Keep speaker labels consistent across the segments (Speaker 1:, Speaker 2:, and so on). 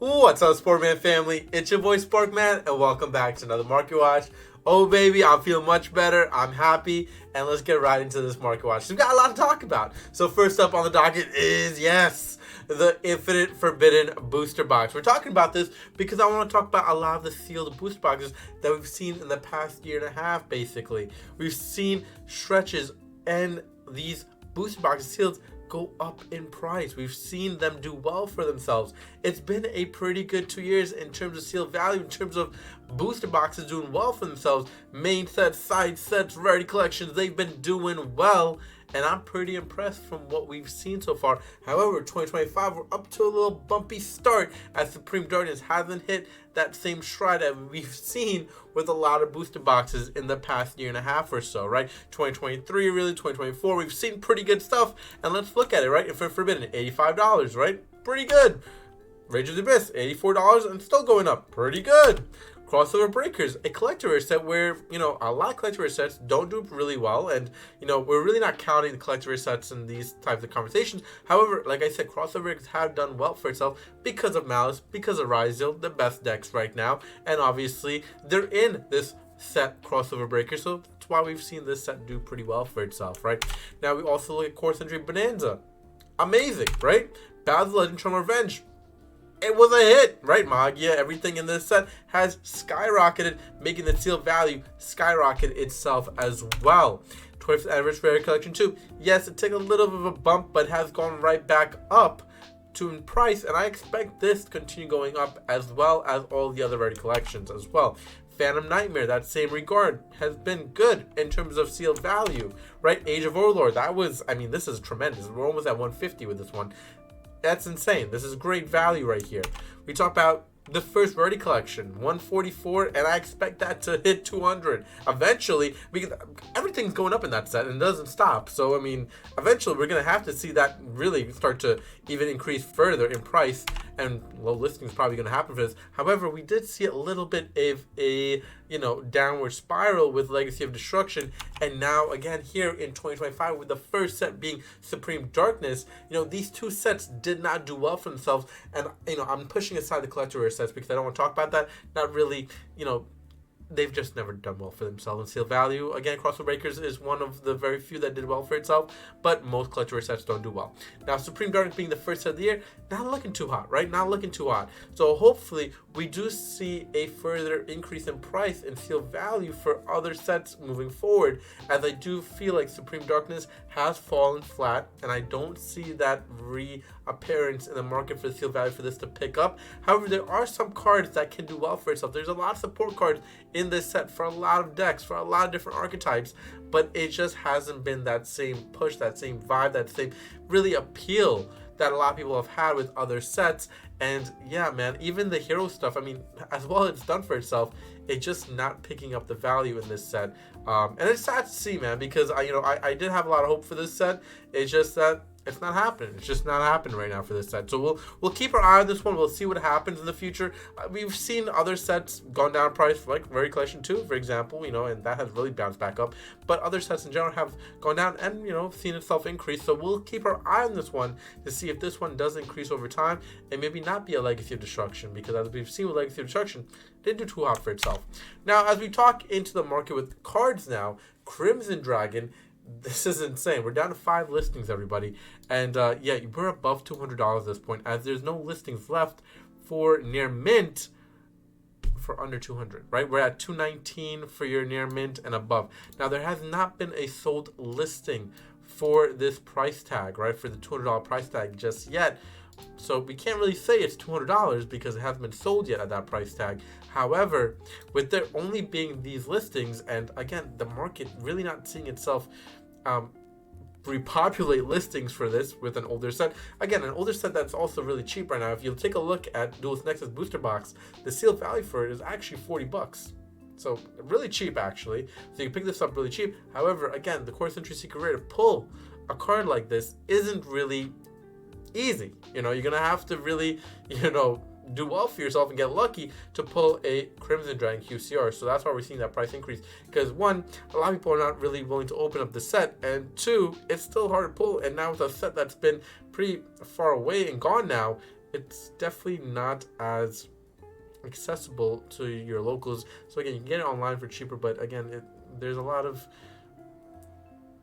Speaker 1: What's up, Sportman family? It's your boy Sporkman, and welcome back to another Market Watch. Oh, baby, I'm feeling much better. I'm happy, and let's get right into this Market Watch. We've got a lot to talk about. So first up on the docket is, yes, the Infinite Forbidden Booster Box. We're talking about this because I want to talk about a lot of the sealed booster boxes that we've seen in the past year and a half, basically. We've seen stretches and these booster boxes sealed go up in price. We've seen them do well for themselves. It's been a pretty good 2 years in terms of sealed value, in terms of booster boxes doing well for themselves. Main sets, side sets, rarity collections, they've been doing well, and I'm pretty impressed from what we've seen so far. However, 2025, we're up to a little bumpy start as Supreme Darkness hasn't hit that same stride that we've seen with a lot of booster boxes in the past year and a half or so, right? 2023, really, 2024, we've seen pretty good stuff, and let's look at it, right? Infinite Forbidden, $85, right? Pretty good. Rage of the Abyss, $84 and still going up. Pretty good. Crossover Breakers, a collector set where, a lot of collector sets don't do really well, and, we're really not counting the collector sets in these types of conversations. However, like I said, Crossover Breakers have done well for itself because of Malice, because of Ryzel, the best decks right now, and obviously, they're in this set Crossover Breaker, so that's why we've seen this set do pretty well for itself, right? Now, we also look at Core Century Bonanza. Amazing, right? Battle of the Legend Trump Revenge. It was a hit, right? Magia, everything in this set has skyrocketed, making the sealed value skyrocket itself as well. 25th Anniversary Rare Collection 2. Yes, it took a little bit of a bump, but has gone right back up in price, and I expect this to continue going up as well as all the other rare collections as well. Phantom Nightmare, that same regard, has been good in terms of sealed value, right? Age of Overlord, this is tremendous. We're almost at 150 with this one. That's insane. This is great value right here. We talk about the first rarity collection, 144, and I expect that to hit 200 eventually, because everything's going up in that set and it doesn't stop. So, eventually we're going to have to see that really start to even increase further in price, and low listing is probably going to happen for this. However, we did see a little bit of a, downward spiral with Legacy of Destruction, and now again here in 2025 with the first set being Supreme Darkness, these two sets did not do well for themselves, and I'm pushing aside the collector rare sets because I don't want to talk about that. Not really, they've just never done well for themselves in sealed value. Again, Crossover Breakers is one of the very few that did well for itself, but most collector sets don't do well. Now, Supreme Darkness being the first set of the year, not looking too hot, right? Not looking too hot. So hopefully we do see a further increase in price and sealed value for other sets moving forward, as I do feel like Supreme Darkness has fallen flat, and I don't see that reappearance in the market for the sealed value for this to pick up. However, there are some cards that can do well for itself. There's a lot of support cards in this set for a lot of decks, for a lot of different archetypes, but it just hasn't been that same push, that same vibe, that same really appeal that a lot of people have had with other sets. And yeah, man, even the hero stuff, as well as it's done for itself, it's just not picking up the value in this set. And it's sad to see, man, because I did have a lot of hope for this set. It's just that it's not happening. It's just not happening right now for this set. So we'll keep our eye on this one. We'll see what happens in the future. We've seen other sets gone down in price, like Rare Collection 2, for example, and that has really bounced back up. But other sets in general have gone down and, seen itself increase. So we'll keep our eye on this one to see if this one does increase over time and maybe not be a Legacy of Destruction, because as we've seen with Legacy of Destruction, it didn't do too hot for itself. Now, as we talk into the market with cards now, Crimson Dragon, this is insane. We're down to 5 listings, everybody. And we're above $200 at this point, as there's no listings left for near mint for under 200, right? We're at 219 for your near mint and above. Now, there has not been a sold listing for this price tag, right? For the $200 price tag just yet. So we can't really say it's $200 because it hasn't been sold yet at that price tag. However, with there only being these listings, and again, the market really not seeing itself repopulate listings for this with an older set. Again, an older set that's also really cheap right now. If you take a look at Duelist Nexus Booster Box, the sealed value for it is actually $40. So really cheap, actually. So you can pick this up really cheap. However, again, the Core Century Secret Rare to pull a card like this isn't really easy. You're gonna have to really, do well for yourself and get lucky to pull a Crimson Dragon QCR. So that's why we're seeing that price increase. Because one, a lot of people are not really willing to open up the set, and two, it's still hard to pull. And now with a set that's been pretty far away and gone now, it's definitely not as accessible to your locals. So again, you can get it online for cheaper, but again, there's a lot of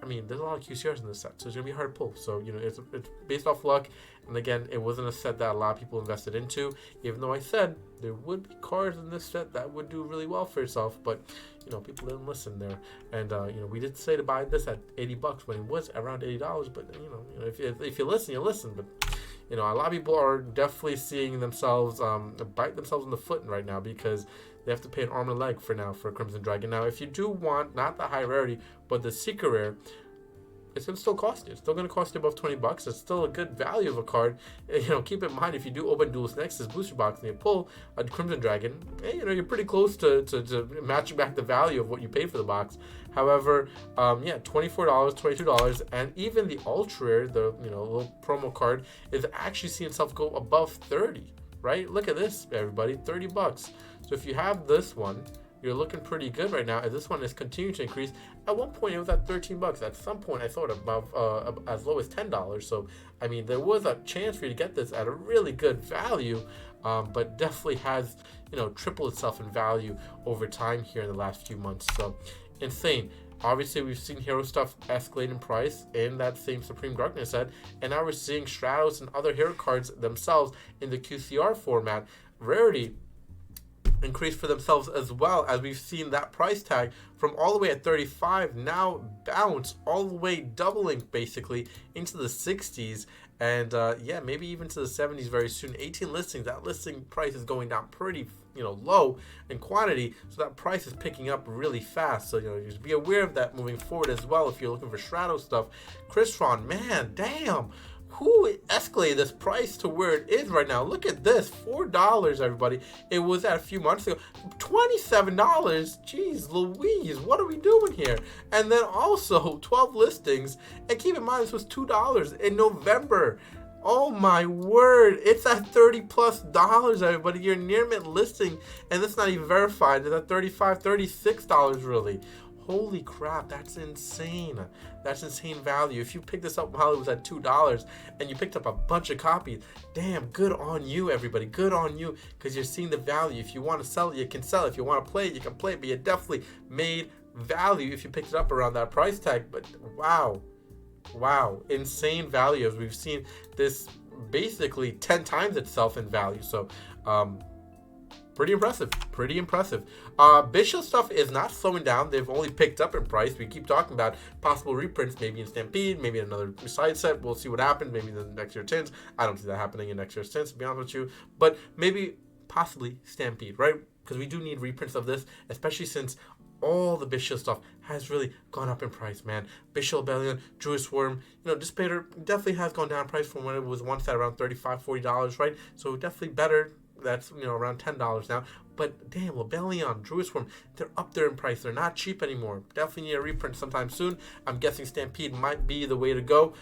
Speaker 1: there's a lot of QCRs in this set, so it's gonna be hard to pull. So it's based off luck, and again, it wasn't a set that a lot of people invested into. Even though I said there would be cards in this set that would do really well for itself, but people didn't listen there. And we did say to buy this at $80 when it was around $80. But if you listen, you listen. But a lot of people are definitely seeing themselves bite themselves in the foot right now because they have to pay an arm and a leg for Crimson Dragon. Now, if you do want not the high rarity, but the secret rare, it's going to still cost you. It's still going to cost you above $20. It's still a good value of a card. Keep in mind, if you do open Duelist Nexus booster box and you pull a Crimson Dragon, you're pretty close to matching back the value of what you paid for the box. However, $24, $22, and even the ultra rare, the little promo card, is actually seeing itself go above $30. Right? Look at this, everybody, $30. So if you have this one, you're looking pretty good right now, as this one is continuing to increase. At one point, it was at $13. At some point, I thought above as low as $10. So, there was a chance for you to get this at a really good value, but definitely has, tripled itself in value over time here in the last few months. So, insane. Obviously, we've seen hero stuff escalate in price in that same Supreme Darkness set, and now we're seeing Stratos and other hero cards themselves in the QCR format. Rarity increase for themselves, as well as we've seen that price tag from all the way at 35 now bounce all the way, doubling basically into the 60s, and maybe even to the 70s very soon. 18 listings, that listing price is going down pretty low in quantity, so that price is picking up really fast. So just be aware of that moving forward as well if you're looking for Strato stuff. Crystron, man, damn, who escalated this price to where it is right now? Look at this, $4, everybody. It was at a few months ago, $27. Jeez Louise, what are we doing here? And then also 12 listings, and keep in mind this was $2 in November. Oh my word, it's at $30+, everybody. Your near mint listing, and that's not even verified, it's at $35, $36 really. Holy crap, that's insane. That's insane value. If you picked this up while it was at $2 and you picked up a bunch of copies, damn, good on you, everybody. Good on you, because you're seeing the value. If you want to sell it, you can sell it. If you want to play it, you can play it. But you definitely made value if you picked it up around that price tag. But wow, insane value, as we've seen this basically 10 times itself in value. So, pretty impressive. Bishop stuff is not slowing down. They've only picked up in price. We keep talking about possible reprints, maybe in Stampede, maybe in another side set. We'll see what happens. Maybe in the next year tins. I don't see that happening in next year's tins, to be honest with you. But maybe, possibly Stampede, right? Because we do need reprints of this, especially since all the Bishop stuff has really gone up in price, man. Bishop Rebellion, Druid Worm, Dissipator definitely has gone down in price from when it was once at around $35, $40, right? So definitely better. That's around $10 now. But damn, Lebellion, Druid Swarm, they're up there in price. They're not cheap anymore. Definitely need a reprint sometime soon. I'm guessing Stampede might be the way to go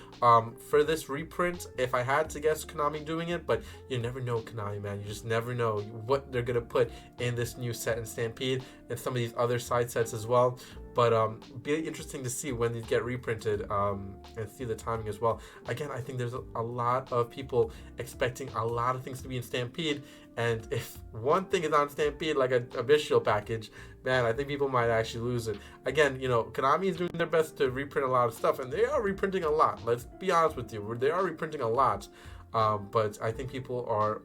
Speaker 1: for this reprint, if I had to guess Konami doing it. But you never know, Konami, man. You just never know what they're going to put in this new set in Stampede and some of these other side sets as well. But be interesting to see when these get reprinted and see the timing as well. Again, I think there's a lot of people expecting a lot of things to be in Stampede. And if one thing is on Stampede, like a Bishop package, man, I think people might actually lose it. Again, Konami is doing their best to reprint a lot of stuff, and they are reprinting a lot. Let's be honest with you. They are reprinting a lot. But I think people are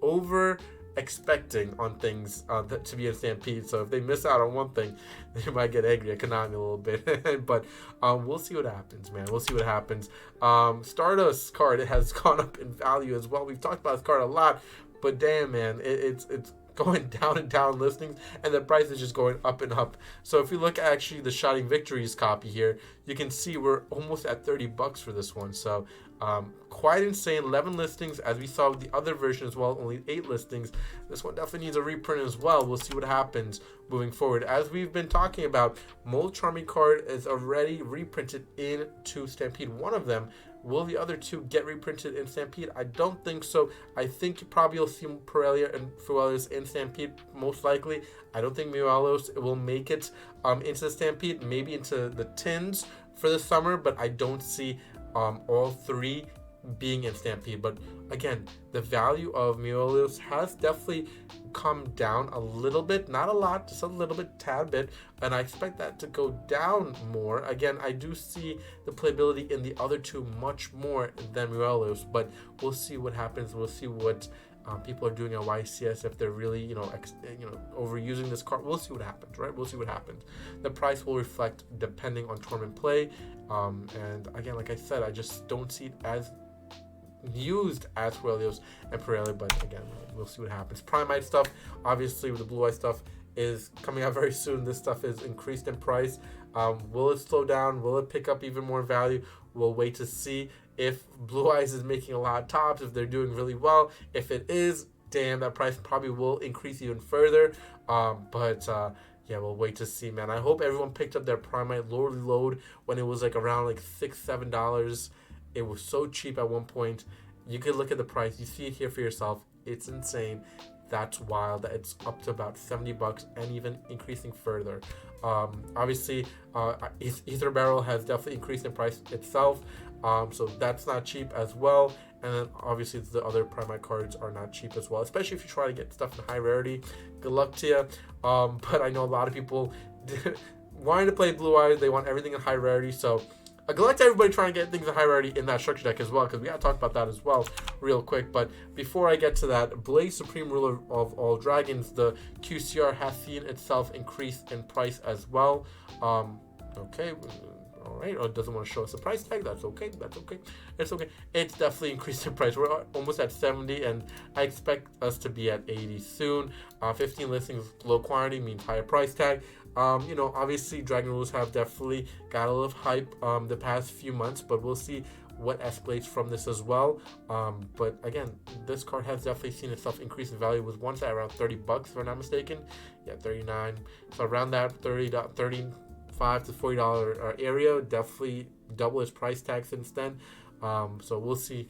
Speaker 1: over expecting on things to be in Stampede. So if they miss out on one thing, they might get angry at Konami a little bit. But we'll see what happens, man. We'll see what happens. Stardust card, it has gone up in value as well. We've talked about this card a lot. But damn, man, it's going down and down listings, and the price is just going up and up. So if you look at actually the Shining Victories copy here, you can see we're almost at $30 for this one. So quite insane. 11 listings, as we saw with the other version as well, only 8 listings. This one definitely needs a reprint as well. We'll see what happens moving forward. As we've been talking about, Mold Charming card is already reprinted into Stampede. One of them. Will the other two get reprinted in Stampede? I don't think so. I think probably you'll see Pirelli and Fuelis in Stampede, most likely. I don't think Muelos will make it into the Stampede, maybe into the tins for the summer, but I don't see all three being in Stampede. But again, the value of Miolios has definitely come down a little bit, not a lot, just a little bit, tad bit, and I expect that to go down more. Again, I do see the playability in the other two much more than Miolios, but we'll see what happens. We'll see what people are doing at YCS, if they're really, overusing this card. We'll see what happens, right? We'll see what happens. The price will reflect depending on tournament play. And again, like I said, I just don't see it as used as Aurelios and Pirelli, but again, we'll see what happens. Primite stuff, obviously, with the Blue Eye stuff, is coming out very soon. This stuff is increased in price. Will it slow down? Will it pick up even more value? We'll wait to see. If Blue Eyes is making a lot of tops, if they're doing really well, if it is, damn, that price probably will increase even further. Yeah, we'll wait to see, man. I hope everyone picked up their Primite Lord Load when it was like around like $6-7. It was so cheap at one point. You could look at the price. You see it here for yourself. It's insane. That's wild that it's up to about $70 and even increasing further. Obviously, Ether Barrel has definitely increased in price itself. So that's not cheap as well. And then obviously the other Primite cards are not cheap as well, especially if you try to get stuff in high rarity. Good luck to you. But I know a lot of people wanting to play Blue Eyes, they want everything in high rarity. So good luck to everybody trying to get things in high rarity in that structure deck as well, because we got to talk about that as well real quick. But before I get to that, Blaze Supreme Ruler of all dragons, the QCR has seen itself increase in price as well. Okay. All right, or it doesn't want to show us the price tag. That's okay. It's okay. It's definitely increased in price. We're almost at 70, and I expect us to be at 80 soon. 15 listings, low quantity means higher price tag. Obviously, Dragon Rules have definitely got a little hype the past few months, but we'll see what escalates from this as well. But again, this card has definitely seen itself increase in value. It was once at around $30, if I'm not mistaken. Yeah, 39. So around that $35 to $40 area, definitely double its price tag since then. So we'll see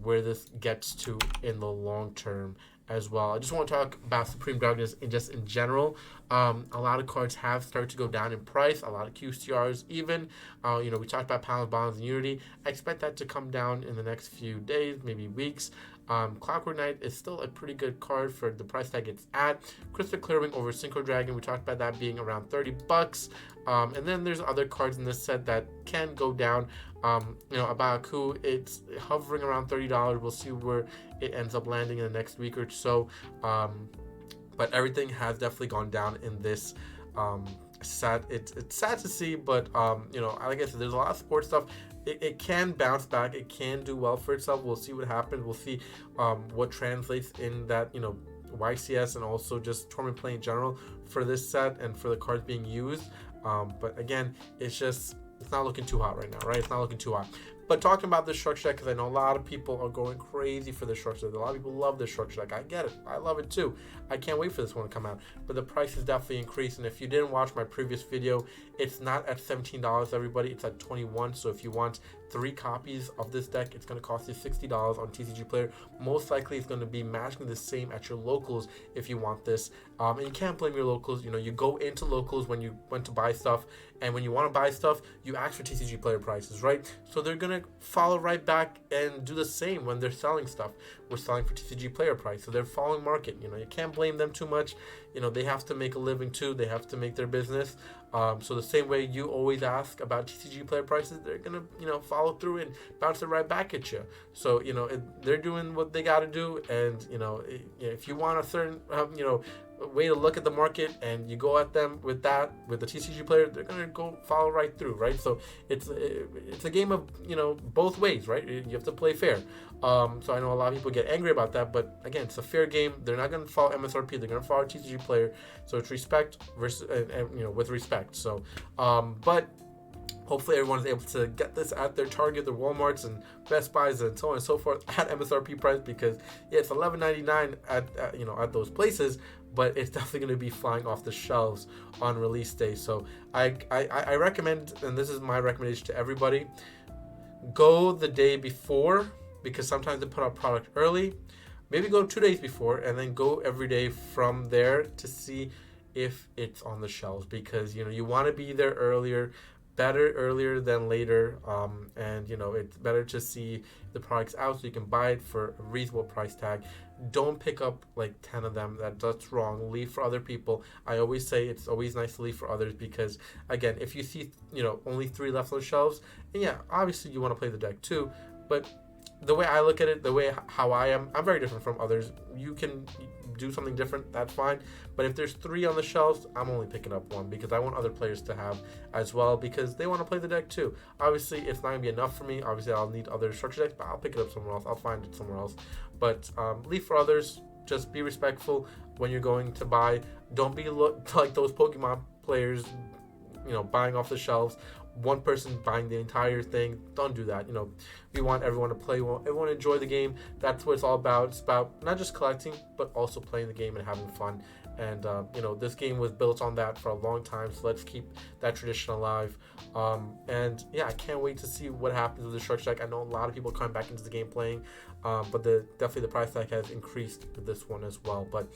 Speaker 1: where this gets to in the long term as well. I just want to talk about Supreme Dragons in general. A lot of cards have started to go down in price. A lot of QCRs even. We talked about Pounds, Bonds, and Unity. I expect that to come down in the next few days, maybe weeks. Clockwork Knight is still a pretty good card for the price tag it's at. Crystal Clearing over Synchro Dragon, we talked about that being around $30. And then there's other cards in this set that can go down. Abaku, it's hovering around $30. We'll see where it ends up landing in the next week or so. But everything has definitely gone down in this set. It's sad to see, but like I said, there's a lot of sports stuff. It can bounce back. It can do well for itself. We'll see what happens. We'll see what translates in that, YCS and also just tournament play in general for this set and for the cards being used. But again, it's not looking too hot right now, right? It's not looking too hot. But talking about this structure deck, because I know a lot of people are going crazy for this structure deck. A lot of people love this structure deck. I get it. I love it too. I can't wait for this one to come out. But the price is definitely increased. And if you didn't watch my previous video, it's not at $17, everybody. It's at $21. So if you want 3 copies of this deck, it's going to cost you $60 on TCG Player. Most likely it's going to be matching the same at your locals if you want this. And you can't blame your locals. You go into locals when you went to buy stuff. And when you want to buy stuff, you ask for TCG Player prices, right? So they're going to follow right back and do the same when they're selling stuff. We're selling for TCG Player price. So they're following market. You can't blame them too much. They have to make a living too. They have to make their business. So the same way you always ask about TCG Player prices, they're going to, follow through and bounce it right back at you. So, they're doing what they got to do. And, if you want a certain, way to look at the market and you go at them with the TCG Player, they're going to go follow right through, right? So it's a game of, both ways, right? You have to play fair. So I know a lot of people get angry about that, but again, it's a fair game. They're not going to follow MSRP. They're going to follow TCG Player. So it's respect versus, with respect. So, but hopefully everyone's able to get this at their Target, their Walmarts, and Best Buys, and so on and so forth at MSRP price, because it's $11.99 at those places, but it's definitely going to be flying off the shelves on release day. So I recommend, and this is my recommendation to everybody, go the day before, because sometimes they put out product early. Maybe go 2 days before, and then go every day from there to see if it's on the shelves, because you want to be there earlier. better earlier than later. And it's better to see the products out so you can buy it for a reasonable price tag. Don't pick up like 10 of them. That's wrong. Leave for other people. I always say it's always nice to leave for others because, again, if you see only 3 left on the shelves, and yeah, obviously you want to play the deck too, but the way I look at it, the way how I'm very different from others. You can do something different, that's fine. But if there's 3 on the shelves, I'm only picking up 1 because I want other players to have as well because they want to play the deck too. Obviously, it's not going to be enough for me. Obviously, I'll need other structure decks, but I'll pick it up somewhere else. I'll find it somewhere else. But leave for others. Just be respectful when you're going to buy. Don't be like those Pokemon players, buying off the shelves. One person buying the entire thing. Don't do that. We want everyone to play. We want everyone to enjoy the game. That's what it's all about. It's about not just collecting, but also playing the game and having fun. And this game was built on that for a long time. So let's keep that tradition alive. And yeah, I can't wait to see what happens with the structure deck. I know a lot of people are coming back into the game playing, but definitely the price tag has increased with this one as well. But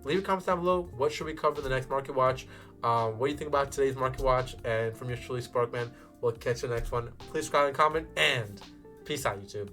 Speaker 1: leave your comments down below. What should we cover in the next Market Watch? What do you think about today's Market Watch? And from your truly Sparkman, we'll catch you in the next one. Please subscribe and comment, and peace out, YouTube.